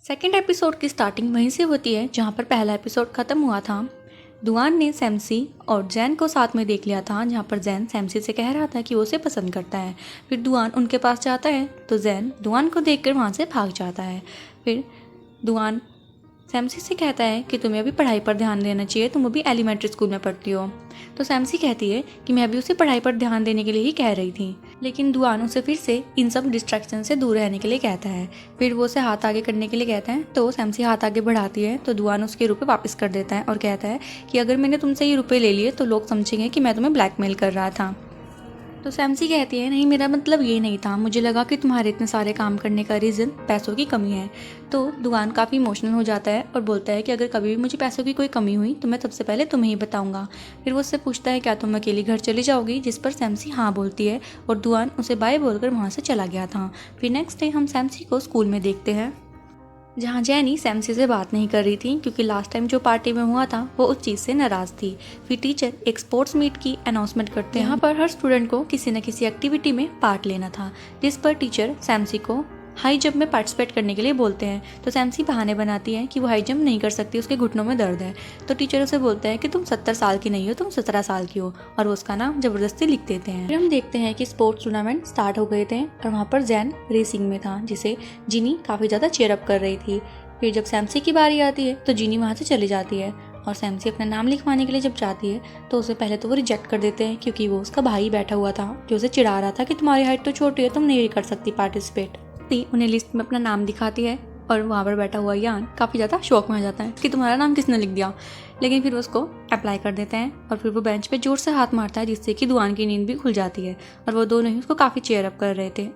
Second episode की starting वहीं से होती है जहाँ पर पहला एपिसोड ख़त्म हुआ था। दुआन ने सैमसी और जैन को साथ में देख लिया था, जहाँ पर जैन सैमसी से कह रहा था कि वो उसे पसंद करता है। फिर दुआन उनके पास जाता है तो जैन दुआन को देखकर वहाँ से भाग जाता है। फिर दुआन सैमसी से कहता है कि तुम्हें अभी पढ़ाई पर ध्यान देना चाहिए, तुम अभी एलिमेंट्री स्कूल में पढ़ती हो। तो सैमसी कहती है कि मैं अभी उसे पढ़ाई पर ध्यान देने के लिए ही कह रही थी, लेकिन दुआन उसे फिर से इन सब डिस्ट्रैक्शन से दूर रहने के लिए कहता है। फिर वो उसे हाथ आगे करने के लिए कहता है तो सैमसी हाथ आगे बढ़ाती है तो दुआन उसके रुपए वापस कर देता है और कहता है कि अगर मैंने तुमसे ये रुपए ले लिए तो लोग समझेंगे कि मैं तुम्हें ब्लैकमेल कर रहा था। तो सैमसी कहती है नहीं, मेरा मतलब ये नहीं था, मुझे लगा कि तुम्हारे इतने सारे काम करने का रीज़न पैसों की कमी है। तो दुआन काफ़ी इमोशनल हो जाता है और बोलता है कि अगर कभी भी मुझे पैसों की कोई कमी हुई तो मैं सबसे पहले तुम्हें ही बताऊंगा। फिर वो उससे पूछता है क्या तुम अकेली घर चली जाओगी, जिस पर सैमसी हाँ बोलती है और दुआन उसे बाय बोलकर वहाँ से चला गया था। फिर नेक्स्ट डे हम सैमसी को स्कूल में देखते हैं जहाँ जैनी सैमसी से बात नहीं कर रही थी क्योंकि लास्ट टाइम जो पार्टी में हुआ था वो उस चीज़ से नाराज़ थी। फिर टीचर एक स्पोर्ट्स मीट की अनाउंसमेंट करते हैं, यहाँ पर हर स्टूडेंट को किसी न किसी एक्टिविटी में पार्ट लेना था, जिस पर टीचर सैमसी को हाई जंप में पार्टिसिपेट करने के लिए बोलते हैं। तो सैमसी बहाने बनाती है कि वो हाई जंप नहीं कर सकती, उसके घुटनों में दर्द है। तो टीचर उसे बोलते हैं कि तुम 70 साल की नहीं हो, तुम 17 साल की हो, और वो उसका नाम जबरदस्ती लिख देते हैं। फिर हम देखते हैं कि स्पोर्ट्स टूर्नामेंट स्टार्ट हो गए थे और वहाँ पर जैन रेसिंग में था, जिसे जिनी काफ़ी ज़्यादा चेयरअप कर रही थी। फिर जब सैमसी की बारी आती है तो जिनी वहाँ से चली जाती है और सैमसी अपना नाम लिखवाने के लिए जब जाती है तो उसे पहले तो वो रिजेक्ट कर देते हैं क्योंकि वो उसका भाई बैठा हुआ था जो उसे चिढ़ा रहा था कि तुम्हारी हाइट तो छोटी है, तुम नहीं कर सकती पार्टिसिपेट। उन्हें लिस्ट में अपना नाम दिखाती है और वहाँ पर बैठा हुआ यान काफ़ी ज़्यादा शौक में आ जाता है कि तुम्हारा नाम किसने लिख दिया, लेकिन फिर उसको अप्लाई कर देते हैं और फिर वो बेंच पे जोर से हाथ मारता है जिससे कि दुआन की नींद भी खुल जाती है और वो दोनों ही उसको काफ़ी चेयर अप कर रहे थे।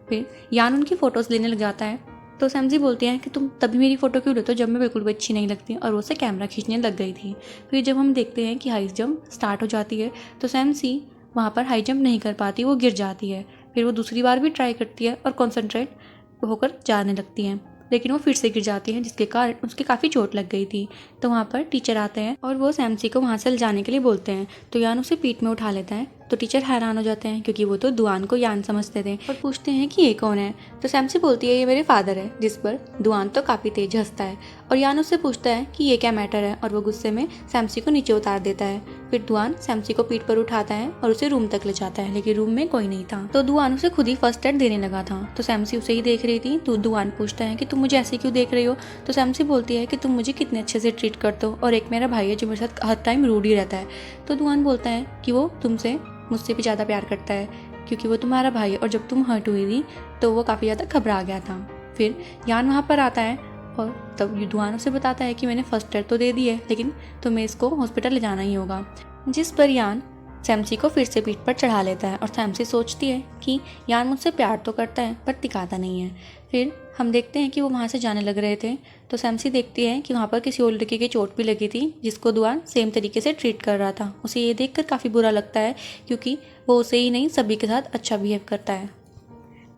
फिर यान उनकी फ़ोटोज़ लेने लग जाता है तो सैमसी बोलती है कि तुम तभी मेरी फ़ोटो क्यों लेते हो जब मैं बिल्कुल भी अच्छी नहीं लगती, और वो उसे कैमरा खींचने लग गई थी। फिर जब हम देखते हैं कि हाई जंप स्टार्ट हो जाती है तो सैमसी वहाँ पर हाई जंप नहीं कर पाती, वो गिर जाती है। फिर वो दूसरी बार भी ट्राई करती है और कॉन्सेंट्रेट होकर जाने लगती हैं, लेकिन वो फिर से गिर जाती हैं जिसके कारण उसके काफ़ी चोट लग गई थी। तो वहाँ पर टीचर आते हैं और वो सैमसी को वहाँ से ले जाने के लिए बोलते हैं तो यान उसे पीठ में उठा लेता है। तो टीचर हैरान हो जाते हैं क्योंकि वो तो दुआन को यान समझते थे और पूछते हैं कि ये कौन है। तो सैमसी बोलती है ये मेरे फादर है, जिस पर दुआन तो काफ़ी तेज हंसता है और यान उससे पूछता है कि ये क्या मैटर है और वो गुस्से में सैमसी को नीचे उतार देता है। फिर दुआन सैमसी को पीठ पर उठाता है और उसे रूम तक ले जाता है, लेकिन रूम में कोई नहीं था। तो दुआन उसे खुद ही फर्स्ट एड देने लगा था। तो सैमसी उसे ही देख रही थी तो दुआन पूछता है कि तुम मुझे ऐसे क्यों देख रही हो। तो सैमसी बोलती है कि तुम मुझे कितने अच्छे से ट्रीट करते हो और एक मेरा भाई है जो मेरे साथ हर टाइम रूड ही रहता है। तो दुआन बोलता है कि वो तुमसे मुझसे भी ज़्यादा प्यार करता है क्योंकि वो तुम्हारा भाई है और जब तुम हर्ट हुई थी तो वो काफ़ी ज़्यादा घबरा गया था। फिर यान वहाँ पर आता है और तब दुआन उसे बताता है कि मैंने फर्स्ट एड तो दे दी है, लेकिन तुम्हें इसको हॉस्पिटल ले जाना ही होगा। जिस पर यान सैमसी को फिर से पीठ पर चढ़ा लेता है और सैमसी सोचती है कि यान मुझसे प्यार तो करता है पर दिखाता नहीं है। फिर हम देखते हैं कि वो वहाँ से जाने लग रहे थे तो सैमसी देखती है कि वहाँ पर किसी और लड़की की चोट भी लगी थी जिसको दुआन सेम तरीके से ट्रीट कर रहा था। उसे ये देखकर काफ़ी बुरा लगता है क्योंकि वो उसे ही नहीं सभी के साथ अच्छा बिहेव करता है।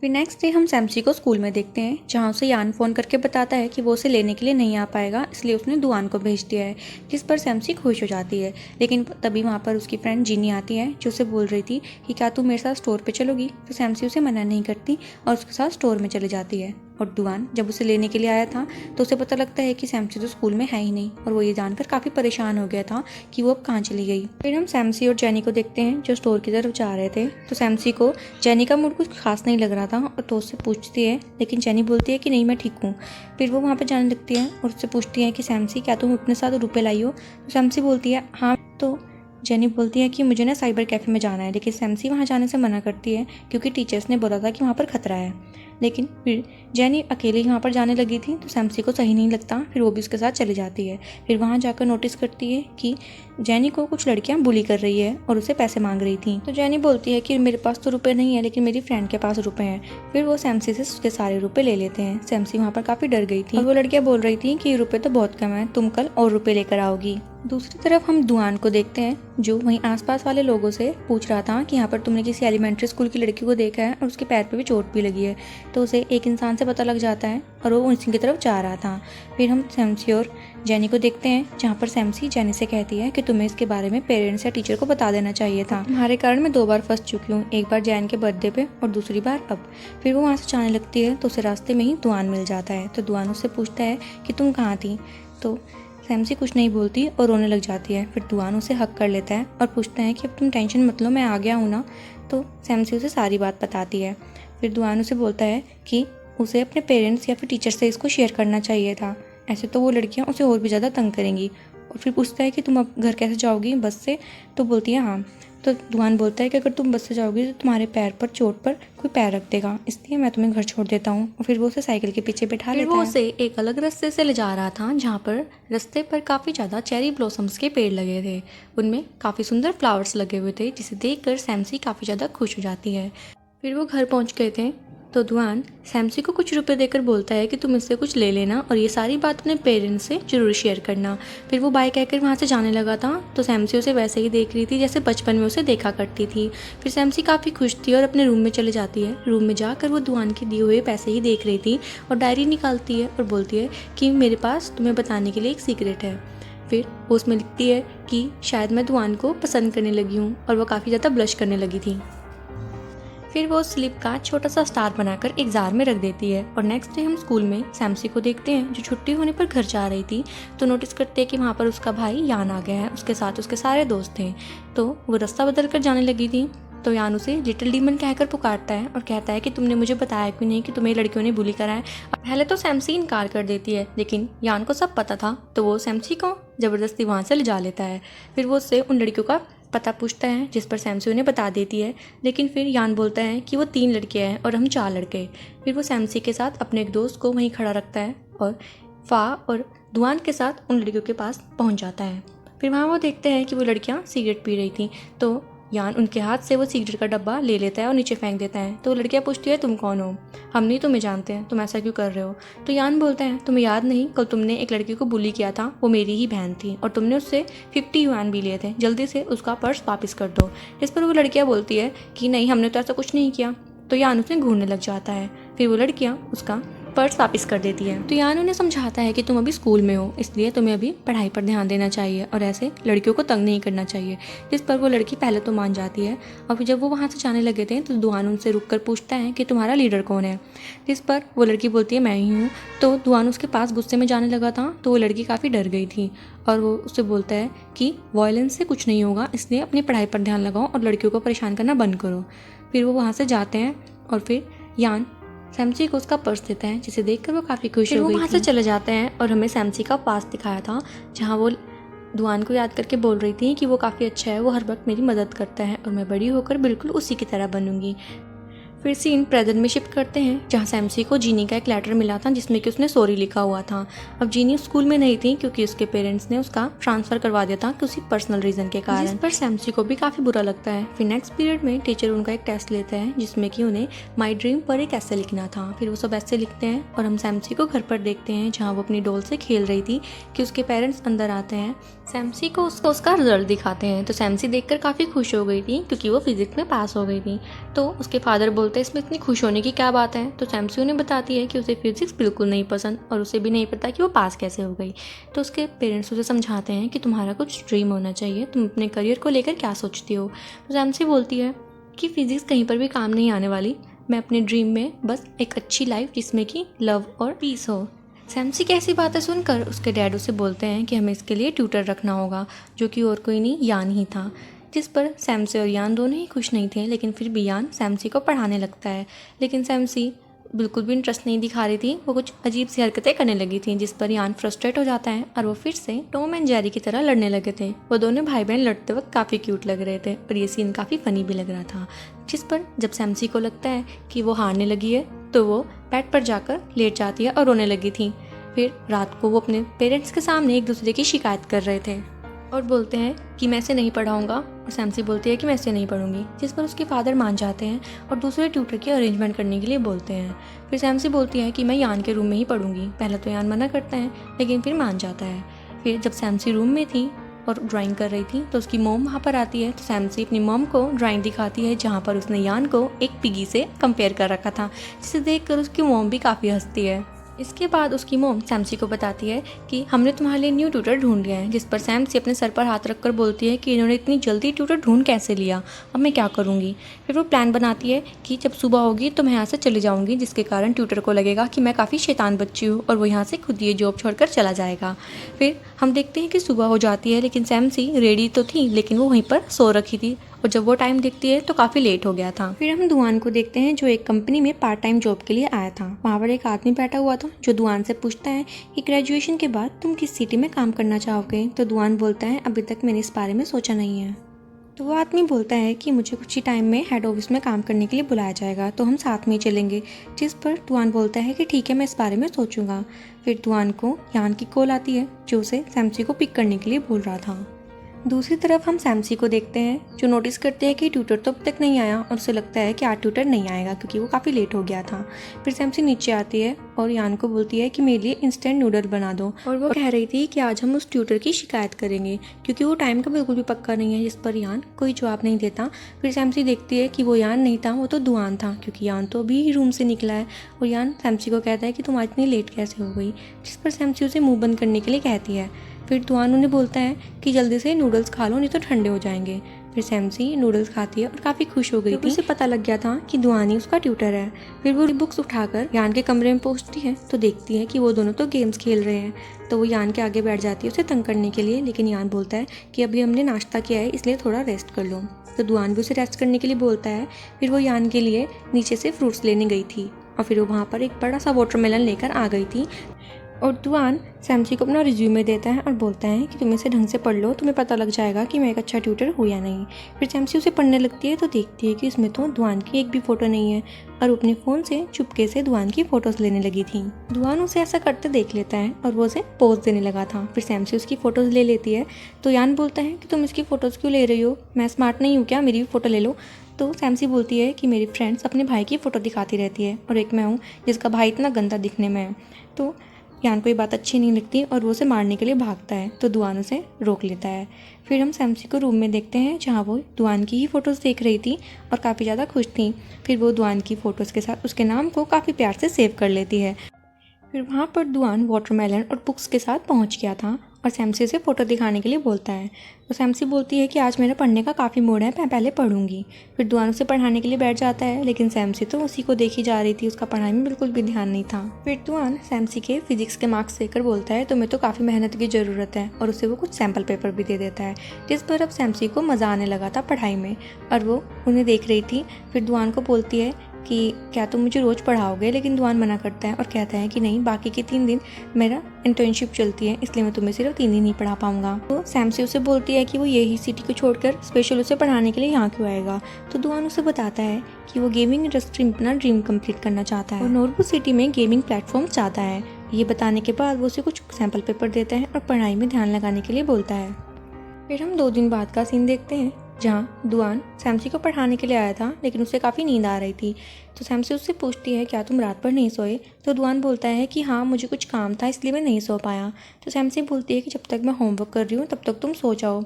फिर नेक्स्ट डे हम सैमसी को स्कूल में देखते हैं जहाँ उसे यान फ़ोन करके बताता है कि वो उसे लेने के लिए नहीं आ पाएगा, इसलिए उसने दुआन को भेज दिया है, जिस पर सैमसी खुश हो जाती है। लेकिन तभी वहाँ पर उसकी फ्रेंड जिनी आती है जो उसे बोल रही थी कि क्या तू मेरे साथ स्टोर पे चलोगी। तो सैमसी उसे मना नहीं करती और उसके साथ स्टोर में चली जाती है। और दुआन जब उसे लेने के लिए आया था तो उसे पता लगता है कि सैमसी तो स्कूल में है ही नहीं और वो ये जानकर काफ़ी परेशान हो गया था कि वो अब कहाँ चली गई। फिर हम सैमसी और जेनी को देखते हैं जो स्टोर की तरफ जा रहे थे। तो सैमसी को जेनी का मूड कुछ खास नहीं लग रहा था और तो उससे पूछती है, लेकिन जेनी बोलती है कि नहीं मैं ठीक हूँ। फिर वो वहाँ पर जाने लगती है और उससे पूछती है कि सैमसी क्या तुम अपने साथ रुपये लाई हो। तो सैमसी बोलती है हाँ। तो जेनी बोलती है कि मुझे ना साइबर कैफ़े में जाना है, लेकिन सैमसी वहाँ जाने से मना करती है क्योंकि टीचर्स ने बोला था कि वहाँ पर खतरा है। लेकिन फिर जेनी अकेले ही वहाँ पर जाने लगी थी तो सैमसी को सही नहीं लगता, फिर वो भी उसके साथ चली जाती है। फिर वहाँ जाकर नोटिस करती है कि जेनी को कुछ लड़कियाँ बुली कर रही है और उसे पैसे मांग रही थी। तो जेनी बोलती है कि मेरे पास तो रुपए नहीं है लेकिन मेरी फ्रेंड के पास रुपए हैं। फिर वो सैमसी से उसके सारे रुपए ले लेते हैं। सैमसी वहाँ पर काफ़ी डर गई थी और वो लड़कियाँ बोल रही थी कि रुपये तो बहुत कम है, तुम कल और रुपये लेकर आओगी। दूसरी तरफ हम दुआन को देखते हैं जो वहीं आसपास वाले लोगों से पूछ रहा था कि यहाँ पर तुमने किसी एलिमेंट्री स्कूल की लड़की को देखा है और उसके पैर पे भी चोट भी लगी है। तो उसे एक इंसान से पता लग जाता है और वो उसी की तरफ जा रहा था। फिर हम सैमसी और जेनी को देखते हैं जहाँ पर सैमसी जेनी से कहती है कि तुम्हें इसके बारे में पेरेंट्स या टीचर को बता देना चाहिए था। तुम्हारे कारण मैं 2 बार फंस चुकी हूँ, एक बार जैन के बर्थडे पे और दूसरी बार अब। फिर वो वहाँ से जाने लगती है तो उसे रास्ते में ही दुआन मिल जाता है। तो दुआन उससे पूछता है कि तुम कहाँ थी। तो सैमसी कुछ नहीं बोलती और रोने लग जाती है। फिर दुआन उसे हक कर लेता है और पूछता है कि अब तुम टेंशन मत लो, मैं आ गया हूँ ना। तो सैमसी उसे सारी बात बताती है। फिर दुआन उसे बोलता है कि उसे अपने पेरेंट्स या फिर टीचर से इसको शेयर करना चाहिए था, ऐसे तो वो लड़कियाँ उसे और भी ज़्यादा तंग करेंगी। और फिर पूछता है कि तुम अब घर कैसे जाओगी, बस से। तो बोलती है हाँ। तो दुआन बोलता है कि अगर तुम बस से जाओगी तो तुम्हारे पैर पर चोट पर कोई पैर रख देगा, इसलिए मैं तुम्हें घर छोड़ देता हूँ। और फिर वो उसे साइकिल के पीछे बैठा लेता है। वो उसे एक अलग रास्ते से ले जा रहा था जहाँ पर रास्ते पर काफ़ी ज़्यादा चेरी ब्लॉसम्स के पेड़ लगे थे। उनमें काफ़ी सुंदर फ्लावर्स लगे हुए थे जिसे देखकर सैमसी काफ़ी ज़्यादा खुश हो जाती है। फिर वो घर पहुँच गए थे तो दुआन सैमसी को कुछ रुपए देकर बोलता है कि तुम इससे कुछ ले लेना और ये सारी बात अपने पेरेंट्स से जरूर शेयर करना। फिर वो बाय कहकर वहाँ से जाने लगा था तो सैमसी उसे वैसे ही देख रही थी जैसे बचपन में उसे देखा करती थी। फिर सैमसी काफ़ी खुश थी और अपने रूम में चले जाती है। रूम में जाकर वो दुआन के दिए हुए पैसे ही देख रही थी और डायरी निकालती है और बोलती है कि मेरे पास तुम्हें बताने के लिए एक सीक्रेट है। फिर वो उसमें लिखती है कि शायद मैं दुआन को पसंद करने लगी हूँ और वो काफ़ी ज़्यादा ब्लश करने लगी थी। फिर वो स्लिप का छोटा सा स्टार बनाकर एक जार में रख देती है। और नेक्स्ट डे हम स्कूल में सैमसी को देखते हैं जो छुट्टी होने पर घर जा रही थी। तो नोटिस करते हैं कि वहाँ पर उसका भाई यान आ गया है, उसके साथ उसके सारे दोस्त थे। तो वो रास्ता बदल कर जाने लगी थी तो यान उसे लिटिल डीमन कहकर पुकारता है और कहता है कि तुमने मुझे बताया क्यों नहीं कि तुम्हें लड़कियों ने बुली करा है। पहले तो सैमसी इनकार कर देती है लेकिन यान को सब पता था तो वो सैमसी को ज़बरदस्ती वहाँ से ले जा लेता है। फिर वो उससे उन लड़कियों का पता पूछता है जिस पर सैमसी उन्हें बता देती है। लेकिन फिर यान बोलता है कि वो 3 लड़कियाँ हैं और हम 4 लड़के। फिर वो सैमसी के साथ अपने एक दोस्त को वहीं खड़ा रखता है और फा और दुआन के साथ उन लड़कियों के पास पहुंच जाता है। फिर वहाँ वो देखते हैं कि वो लड़कियाँ सिगरेट पी रही थी तो यान उनके हाथ से वो सिगरेट का डब्बा ले लेता है और नीचे फेंक देता है। तो लड़कियाँ पूछती है तुम कौन हो, हम नहीं तुम्हें जानते हैं, तुम ऐसा क्यों कर रहे हो। तो यान बोलता है तुम्हें याद नहीं कल तुमने एक लड़की को बुली किया था, वो मेरी ही बहन थी और तुमने उससे 50 युआन भी लिए थे, जल्दी से उसका पर्स वापस कर दो। इस पर वो लड़कियाँ बोलती है कि नहीं हमने तो ऐसा कुछ नहीं किया। तो यान उसे घूरने लग जाता है। फिर वो लड़कियाँ उसका पर्स वापस कर देती है। तो यान उन्हें समझाता है कि तुम अभी स्कूल में हो इसलिए तुम्हें अभी पढ़ाई पर ध्यान देना चाहिए और ऐसे लड़कियों को तंग नहीं करना चाहिए। जिस पर वो लड़की पहले तो मान जाती है और फिर जब वो वहाँ से जाने लगे थे तो दुआन उनसे रुक कर पूछता है कि तुम्हारा लीडर कौन है। जिस पर वो लड़की बोलती है मैं ही हूँ। तो दुआन उसके पास गुस्से में जाने लगा था तो वो लड़की काफ़ी डर गई थी और वो उससे बोलता है कि वायलेंस से कुछ नहीं होगा, इसलिए अपनी पढ़ाई पर ध्यान लगाओ और लड़कियों को परेशान करना बंद करो। फिर वो वहाँ से जाते हैं और फिर यान सैमसी को उसका पर्स देता है जिसे देखकर वो काफ़ी खुश हो गई। वो वहाँ से चले जाते हैं और हमें सैमसी का पास दिखाया था जहाँ वो दुआन को याद करके बोल रही थी कि वो काफ़ी अच्छा है, वो हर वक्त मेरी मदद करता है और मैं बड़ी होकर बिल्कुल उसी की तरह बनूंगी। फिर सीन प्रेजेंट में शिफ्ट करते हैं जहाँ सैमसी को जीनी का एक लेटर मिला था जिसमें कि उसने सॉरी लिखा हुआ था। अब जीनी स्कूल में नहीं थी क्योंकि उसके पेरेंट्स ने उसका ट्रांसफ़र करवा दिया था किसी पर्सनल रीज़न के कारण, जिस पर सैमसी को भी काफ़ी बुरा लगता है। फिर नेक्स्ट पीरियड में टीचर उनका एक टेस्ट लेता है जिसमें कि उन्हें माई ड्रीम पर एक ऐसे लिखना था। फिर वो सब ऐसे लिखते हैं और हम सैमसी को घर पर देखते हैं जहाँ वो अपनी डॉल से खेल रही थी कि उसके पेरेंट्स अंदर आते हैं। सैमसी को उसका रिजल्ट दिखाते हैं तो सैमसी देखकर काफ़ी खुश हो गई थी क्योंकि वो फिजिक्स में पास हो गई थी। तो उसके फादर बोलते हैं इसमें इतनी खुश होने की क्या बात है। तो सैमसी उन्हें बताती है कि उसे फिजिक्स बिल्कुल नहीं पसंद और उसे भी नहीं पता कि वो पास कैसे हो गई। तो उसके पेरेंट्स उसे समझाते हैं कि तुम्हारा कुछ ड्रीम होना चाहिए, तुम अपने करियर को लेकर क्या सोचती हो। तो सैमसी बोलती है कि फिजिक्स कहीं पर भी काम नहीं आने वाली, मैं अपने ड्रीम में बस एक अच्छी लाइफ जिसमें कि लव और पीस हो। सैमसी की ऐसी बातें सुनकर उसके डैड उसे बोलते हैं कि हमें इसके लिए ट्यूटर रखना होगा, जो कि और कोई नहीं यान ही था। जिस पर सैमसी और यान दोनों ही खुश नहीं थे, लेकिन फिर भी यान सैमसी को पढ़ाने लगता है। लेकिन सैमसी बिल्कुल भी इंटरेस्ट नहीं दिखा रही थी, वो कुछ अजीब सी हरकतें करने लगी थी जिस पर यान फ्रस्ट्रेट हो जाता है और वो फिर से टॉम एंड जेरी की तरह लड़ने लगे थे। वो दोनों भाई बहन लड़ते वक्त काफ़ी क्यूट लग रहे थे और ये सीन काफ़ी फ़नी भी लग रहा था। जिस पर जब सैमसी को लगता है कि वो हारने लगी है तो वो बेड पर जाकर लेट जाती है और रोने लगी थी। फिर रात को वो अपने पेरेंट्स के सामने एक दूसरे की शिकायत कर रहे थे और बोलते हैं कि मैं इसे नहीं पढ़ाऊंगा और सैमसी बोलती है कि मैं इसे नहीं पढ़ूंगी। जिस पर उसके फादर मान जाते हैं और दूसरे ट्यूटर की अरेंजमेंट करने के लिए बोलते हैं। फिर सैमसी बोलती है कि मैं यान के रूम में ही पढ़ूंगी। पहले तो यान मना करता है लेकिन फिर मान जाता है। फिर जब सैमसी रूम में थी और ड्राइंग कर रही थी। तो उसकी मॉम वहाँ पर आती है। तो सैमसी अपनी मॉम को ड्राइंग दिखाती है जहाँ पर उसने यान को एक पिगी से कंपेयर कर रखा था, जिसे देखकर उसकी मॉम भी काफ़ी हंसती है। इसके बाद उसकी मॉम सैमसी को बताती है कि हमने तुम्हारे लिए न्यू ट्यूटर ढूंढ लिया है, जिस पर सैमसी अपने सर पर हाथ रखकर बोलती है कि इन्होंने इतनी जल्दी ट्यूटर ढूंढ कैसे लिया, अब मैं क्या करूँगी। फिर वो प्लान बनाती है कि जब सुबह होगी तो मैं यहाँ से चली जाऊँगी, जिसके कारण ट्यूटर को लगेगा कि मैं काफ़ी शैतान बच्ची हूँ और वो यहाँ से खुद ये जॉब छोड़कर चला जाएगा। फिर हम देखते हैं कि सुबह हो जाती है, लेकिन सैमसी रेडी तो थी लेकिन वो वहीं पर सो रखी थी और जब वो टाइम देखती है तो काफ़ी लेट हो गया था। फिर हम दुआन को देखते हैं जो एक कंपनी में पार्ट टाइम जॉब के लिए आया था। वहाँ पर एक आदमी बैठा हुआ था जो दुआन से पूछता है कि ग्रेजुएशन के बाद तुम किस सिटी में काम करना चाहोगे। तो दुआन बोलता है अभी तक मैंने इस बारे में सोचा नहीं है। तो वो आदमी बोलता है कि मुझे कुछ ही टाइम में हेड ऑफिस में काम करने के लिए बुलाया जाएगा, तो हम साथ में ही चलेंगे। जिस पर दुआन बोलता है कि ठीक है, मैं इस बारे में सोचूंगा। फिर दुआन को यान की कॉल आती है जो उसे सैमसी को पिक करने के लिए बोल रहा था। दूसरी तरफ हम सैमसी को देखते हैं जो नोटिस करते हैं कि ट्यूटर तो अब तक नहीं आया और उसे लगता है कि आज ट्यूटर नहीं आएगा क्योंकि वो काफ़ी लेट हो गया था। फिर सैमसी नीचे आती है और यान को बोलती है कि मेरे लिए इंस्टेंट नूडल बना दो, और वो कह रही थी कि आज हम उस ट्यूटर की शिकायत करेंगे क्योंकि वो टाइम का बिल्कुल भी पक्का नहीं है, जिस पर यान कोई जवाब नहीं देता। फिर सैमसी देखती है कि वो यान नहीं था, वो तो दुआन था क्योंकि यान तो अभी ही रूम से निकला है। और यान सैमसी को कहता है कि तुम आज इतनी लेट कैसे हो गई, जिस पर सैमसी उसे मुँह बंद करने के लिए कहती है। फिर दुआन उन्हें बोलता है कि जल्दी से नूडल्स खा लो नहीं तो ठंडे हो जाएंगे। फिर सैमसी नूडल्स खाती है और काफ़ी खुश हो गई थी। उसे पता लग गया था कि दुआन ही उसका ट्यूटर है। फिर वो बुक्स उठाकर यान के कमरे में पहुंचती है तो देखती है कि वो दोनों तो गेम्स खेल रहे हैं। तो वो यान के आगे बैठ जाती है उसे तंग करने के लिए, लेकिन यान बोलता है कि अभी हमने नाश्ता किया है इसलिए थोड़ा रेस्ट कर लो। तो दुआन भी उसे रेस्ट करने के लिए बोलता है। फिर वो यान के लिए नीचे से फ्रूट्स लेने गई थी और फिर वो वहाँ पर एक बड़ा सा वाटरमेलन लेकर आ गई थी। और दुआन सैमसी को अपना रिज्यूमे देता है और बोलता है कि तुम इसे ढंग से पढ़ लो, तुम्हें पता लग जाएगा कि मैं एक अच्छा ट्यूटर हूँ या नहीं। फिर सैमसी उसे पढ़ने लगती है तो देखती है कि इसमें तो दुआन की एक भी फ़ोटो नहीं है और अपने फ़ोन से चुपके से दुआन की फ़ोटोज़ लेने लगी थी। दुआन उसे ऐसा करते देख लेता है और वो उसे पोज देने लगा था। फिर सैमसी उसकी फ़ोटोज़ ले लेती है तो यान बोलता है कि तुम इसकी फ़ोटोज़ क्यों ले रही हो, मैं स्मार्ट नहीं हूँ क्या, मेरी भी फ़ोटो ले लो। तो सैमसी बोलती है कि मेरी फ्रेंड्स अपने भाई की फ़ोटो दिखाती रहती है और एक मैं हूँ जिसका भाई इतना गंदा दिखने में है। तो यान को ये बात अच्छी नहीं लगती और वो उसे मारने के लिए भागता है तो दुआन उसे रोक लेता है। फिर हम सैमसी को रूम में देखते हैं जहाँ वो दुआन की ही फ़ोटोज़ देख रही थी और काफ़ी ज़्यादा खुश थी। फिर वो दुआन की फ़ोटोज़ के साथ उसके नाम को काफ़ी प्यार से सेव कर लेती है। फिर वहाँ पर दुआन वाटरमेलन और बुक्स के साथ पहुँच गया था और सैमसी से फ़ोटो दिखाने के लिए बोलता है। तो सैमसी बोलती है कि आज मेरा पढ़ने का काफ़ी मूड है, मैं पहले पढ़ूंगी। फिर दुआन उसे पढ़ाने के लिए बैठ जाता है, लेकिन सैमसी तो उसी को देखी जा रही थी, उसका पढ़ाई में बिल्कुल भी ध्यान नहीं था। फिर दुआन सैमसी के फिजिक्स के मार्क्स देकर बोलता है तुम्हें तो काफ़ी मेहनत की ज़रूरत है और उसे वो कुछ सैम्पल पेपर भी दे देता है, जिस पर अब सैमसी को मज़ा आने लगा था पढ़ाई में और वो उन्हें देख रही थी। फिर दुआन को बोलती है कि क्या तुम मुझे रोज़ पढ़ाओगे, लेकिन दुआन मना करता है और कहता है कि नहीं, बाकी के 3 दिन मेरा इंटर्नशिप चलती है इसलिए मैं तुम्हें सिर्फ 3 दिन ही पढ़ा पाऊंगा। तो सैमसी उसे बोलती है कि वो यही सिटी को छोड़कर स्पेशल उसे पढ़ाने के लिए यहाँ क्यों आएगा। तो दुआन उसे बताता है कि वो गेमिंग इंडस्ट्री में अपना ड्रीम कंप्लीट करना चाहता है और नोरबू सिटी में गेमिंग प्लेटफॉर्म चाहता है। ये बताने के बाद वो उसे कुछ सैम्पल पेपर देता है और पढ़ाई में ध्यान लगाने के लिए बोलता है। फिर हम 2 दिन बाद का सीन देखते हैं जहाँ दुआन सैमसी को पढ़ाने के लिए आया था, लेकिन उसे काफ़ी नींद आ रही थी। तो सैमसी उससे पूछती है क्या तुम रात भर नहीं सोए। तो दुआन बोलता है कि हाँ, मुझे कुछ काम था इसलिए मैं नहीं सो पाया। तो सैमसी बोलती है कि जब तक मैं होमवर्क कर रही हूँ तब तक तुम सो जाओ।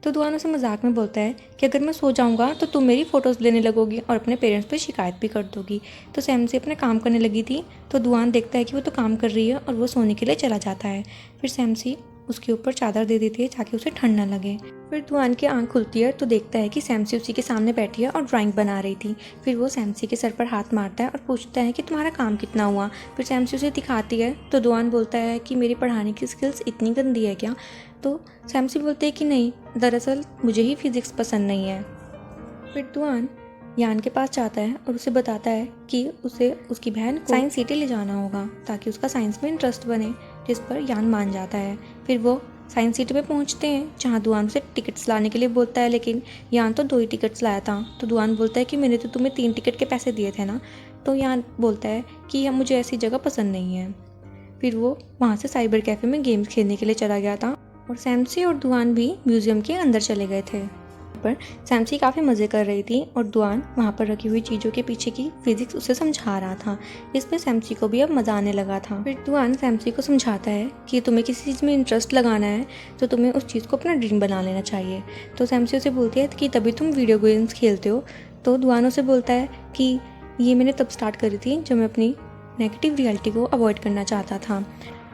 तो दुआन उसे मजाक में बोलता है कि अगर मैं सो जाऊँगा तो तुम मेरी फ़ोटोज़ लेने लगोगी और अपने पेरेंट्स पर शिकायत भी कर दोगी। तो सैमसी अपने काम करने लगी थी तो दुआन देखता है कि वो तो काम कर रही है और वो सोने के लिए चला जाता है। फिर सैमसी उसके ऊपर चादर दे देती है ताकि उसे ठंड न लगे। फिर दुआन की आंख खुलती है तो देखता है कि सैमसी उसी के सामने बैठी है और ड्राइंग बना रही थी। फिर वो सैमसी के सर पर हाथ मारता है और पूछता है कि तुम्हारा काम कितना हुआ। फिर सैमसी उसे दिखाती है तो दुआन बोलता है कि मेरी पढ़ाने की स्किल्स इतनी गंदी है क्या। तो सैमसी बोलते हैं कि नहीं, दरअसल मुझे ही फिजिक्स पसंद नहीं है। फिर दुआन यान के पास जाता है और उसे बताता है कि उसे उसकी बहन को साइंस सिटी ले जाना होगा ताकि उसका साइंस में इंटरेस्ट बने, जिस पर यान मान जाता है। फिर वो साइंस सिटी में पहुंचते हैं जहां दुआन से टिकट्स लाने के लिए बोलता है, लेकिन यान तो 2 ही टिकट्स लाया था। तो दुआन बोलता है कि मैंने तो तुम्हें 3 टिकट के पैसे दिए थे ना। तो यान बोलता है कि मुझे ऐसी जगह पसंद नहीं है। फिर वो वहाँ से साइबर कैफ़े में गेम्स खेलने के लिए चला गया था और सैमसी और दुआन भी म्यूज़ियम के अंदर चले गए थे। पर सैमसी काफ़ी मज़े कर रही थी और दुआन वहाँ पर रखी हुई चीज़ों के पीछे की फिजिक्स उसे समझा रहा था। इसमें सैमसी को भी अब मज़ा आने लगा था। फिर दुआन सैमसी को समझाता है कि तुम्हें किसी चीज़ में इंटरेस्ट लगाना है तो तुम्हें उस चीज़ को अपना ड्रीम बना लेना चाहिए। तो सैमसी उसे बोलती है कि तभी तुम वीडियो गेम्स खेलते हो। तो दुआन उसे बोलता है कि ये मैंने तब स्टार्ट करी थी जब मैं अपनी नेगेटिव रियलिटी को अवॉइड करना चाहता था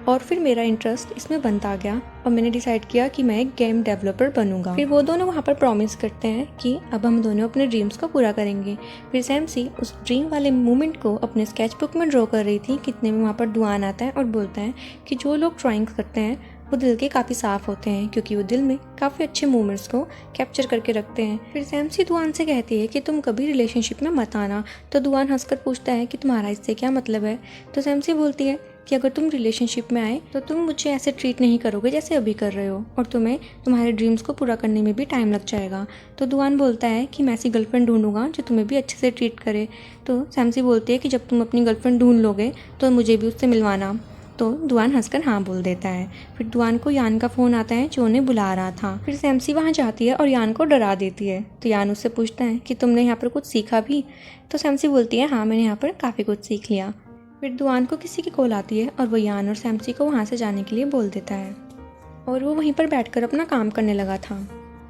और फिर मेरा इंटरेस्ट इसमें बनता गया और मैंने डिसाइड किया कि मैं एक गेम डेवलपर बनूंगा। फिर वो दोनों वहाँ पर प्रॉमिस करते हैं कि अब हम दोनों अपने ड्रीम्स को पूरा करेंगे। फिर सैमसी उस ड्रीम वाले मोमेंट को अपने स्केच बुक में ड्रॉ कर रही थी। कितने में वहाँ पर दुआन आता है और बोलता है कि जो लोग ड्राइंग करते हैं वो दिल के काफ़ी साफ़ होते हैं क्योंकि वो दिल में काफ़ी अच्छे मोमेंट्स को कैप्चर करके रखते हैं। फिर सैमसी दुआन से कहती है कि तुम कभी रिलेशनशिप में मत आना। तो दुआन हंसकर पूछता है कि तुम्हारा इससे क्या मतलब है। तो सैमसी बोलती है कि अगर तुम रिलेशनशिप में आए तो तुम मुझे ऐसे ट्रीट नहीं करोगे जैसे अभी कर रहे हो और तुम्हें तुम्हारे ड्रीम्स को पूरा करने में भी टाइम लग जाएगा। तो दुआन बोलता है कि मैं ऐसी गर्लफ्रेंड ढूंढूंगा जो तुम्हें भी अच्छे से ट्रीट करे। तो सैमसी बोलती है कि जब तुम अपनी गर्लफ्रेंड ढूंढ लोगे तो मुझे भी उससे मिलवाना। तो दुआन हंसकर हाँ बोल देता है। फिर दुआन को यान का फ़ोन आता है जो उन्हें बुला रहा था। फिर सैमसी वहाँ जाती है और यान को डरा देती है। तो यान उससे पूछता है कि तुमने यहाँ पर कुछ सीखा भी। तो सैमसी बोलती है हाँ मैंने यहाँ पर काफ़ी कुछ सीख लिया। फिर दुआन को किसी की कॉल आती है और वो यान और सैमसी को वहाँ से जाने के लिए बोल देता है और वो वहीं पर बैठकर अपना काम करने लगा था।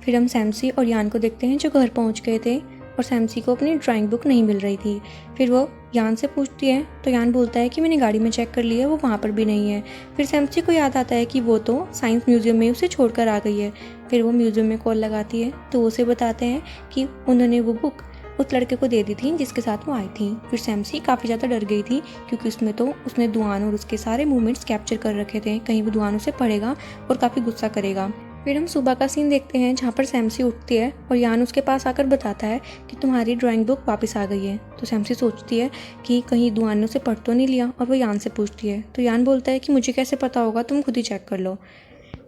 फिर हम सैमसी और यान को देखते हैं जो घर पहुँच गए थे और सैमसी को अपनी ड्राइंग बुक नहीं मिल रही थी। फिर वो यान से पूछती है तो यान बोलता है कि मैंने गाड़ी में चेक कर लिया, वो वहाँ पर भी नहीं है। फिर सैमसी को याद आता है कि वो तो साइंस म्यूजियम में उसे छोड़कर आ गई है। फिर वो म्यूजियम में कॉल लगाती है तो उसे बताते हैं कि उन्होंने वो बुक उस लड़के को दे दी थी जिसके साथ वो आई थी। फिर सैमसी काफ़ी ज़्यादा डर गई थी क्योंकि उसमें तो उसने दुआन और उसके सारे मूवमेंट्स कैप्चर कर रखे थे, कहीं वो दुआन उसे पढ़ेगा और काफ़ी गुस्सा करेगा। फिर हम सुबह का सीन देखते हैं जहाँ पर सैमसी उठती है और यान उसके पास आकर बताता है कि तुम्हारी ड्राइंग बुक वापस आ गई है। तो सैमसी सोचती है कि कहीं दुआन ने उसे पढ़ तो नहीं लिया और वो यान से पूछती है। तो यान बोलता है कि मुझे कैसे पता होगा, तुम खुद ही चेक कर लो।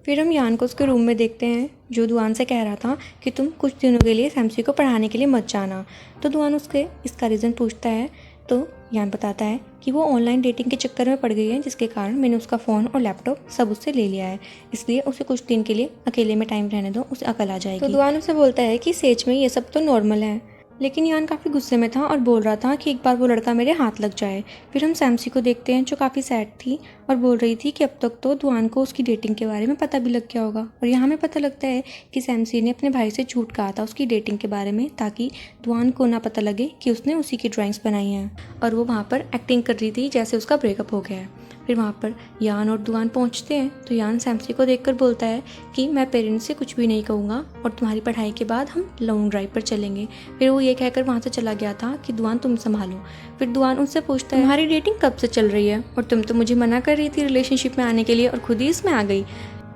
फिर हम यान को उसके रूम में देखते हैं जो दुआन से कह रहा था कि तुम कुछ दिनों के लिए सैमसी को पढ़ाने के लिए मत जाना। तो दुआन उसके इसका रीज़न पूछता है तो यान बताता है कि वो ऑनलाइन डेटिंग के चक्कर में पड़ गई है जिसके कारण मैंने उसका फ़ोन और लैपटॉप सब उससे ले लिया है, इसलिए उसे कुछ दिन के लिए अकेले में टाइम रहने दो, उसे अकल आ जाएगी। तो दुआन उसे बोलता है कि सच में ये सब तो नॉर्मल है। लेकिन यान काफ़ी गुस्से में था और बोल रहा था कि एक बार वो लड़का मेरे हाथ लग जाए। फिर हम सैमसी को देखते हैं जो काफ़ी सैड थी और बोल रही थी कि अब तक तो दुआन को उसकी डेटिंग के बारे में पता भी लग गया होगा। और यहाँ हमें पता लगता है कि सैमसी ने अपने भाई से झूठ कहा था उसकी डेटिंग के बारे में ताकि दुआन को ना पता लगे कि उसने उसी की ड्राइंग्स बनाई हैं और वो वहाँ पर एक्टिंग कर रही थी जैसे उसका ब्रेकअप हो गया है। फिर वहाँ पर यान और दुआन पहुँचते हैं तो यान सैमसी को देखकर बोलता है कि मैं पेरेंट्स से कुछ भी नहीं कहूँगा और तुम्हारी पढ़ाई के बाद हम लॉन्ग ड्राइव पर चलेंगे। फिर वो ये कहकर वहाँ से चला गया था कि दुआन तुम संभालो। फिर दुआन उनसे पूछता है तुम्हारी डेटिंग कब से चल रही है और तुम तो मुझे मना कर रही थी रिलेशनशिप में आने के लिए और खुद ही इसमें आ गई।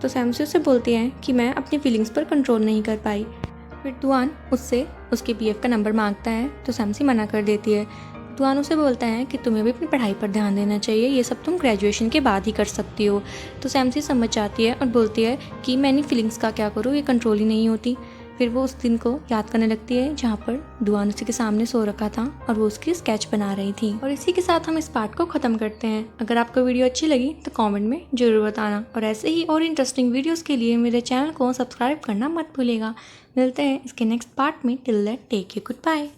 तो सैमसी उससे बोलती है कि मैं अपनी फीलिंग्स पर कंट्रोल नहीं कर पाई। फिर दुआन उससे उसके पीएफ का नंबर मांगता है तो सैमसी मना कर देती है। दुआन उसे बोलता है कि तुम्हें भी अपनी पढ़ाई पर ध्यान देना चाहिए, ये सब तुम ग्रेजुएशन के बाद ही कर सकती हो। तो सैमसी समझ जाती है और बोलती है कि मैं इन फीलिंग्स का क्या करूँ, ये कंट्रोल ही नहीं होती। फिर वो उस दिन को याद करने लगती है जहाँ पर दुआन उसी के सामने सो रखा था और वो उसकी स्केच बना रही थी। और इसी के साथ हम इस पार्ट को ख़त्म करते हैं। अगर आपको वीडियो अच्छी लगी तो कमेंट में ज़रूर बताना और ऐसे ही और इंटरेस्टिंग वीडियोस के लिए मेरे चैनल को सब्सक्राइब करना मत भूलिएगा। मिलते हैं इसके नेक्स्ट पार्ट में। Till that take care, good bye.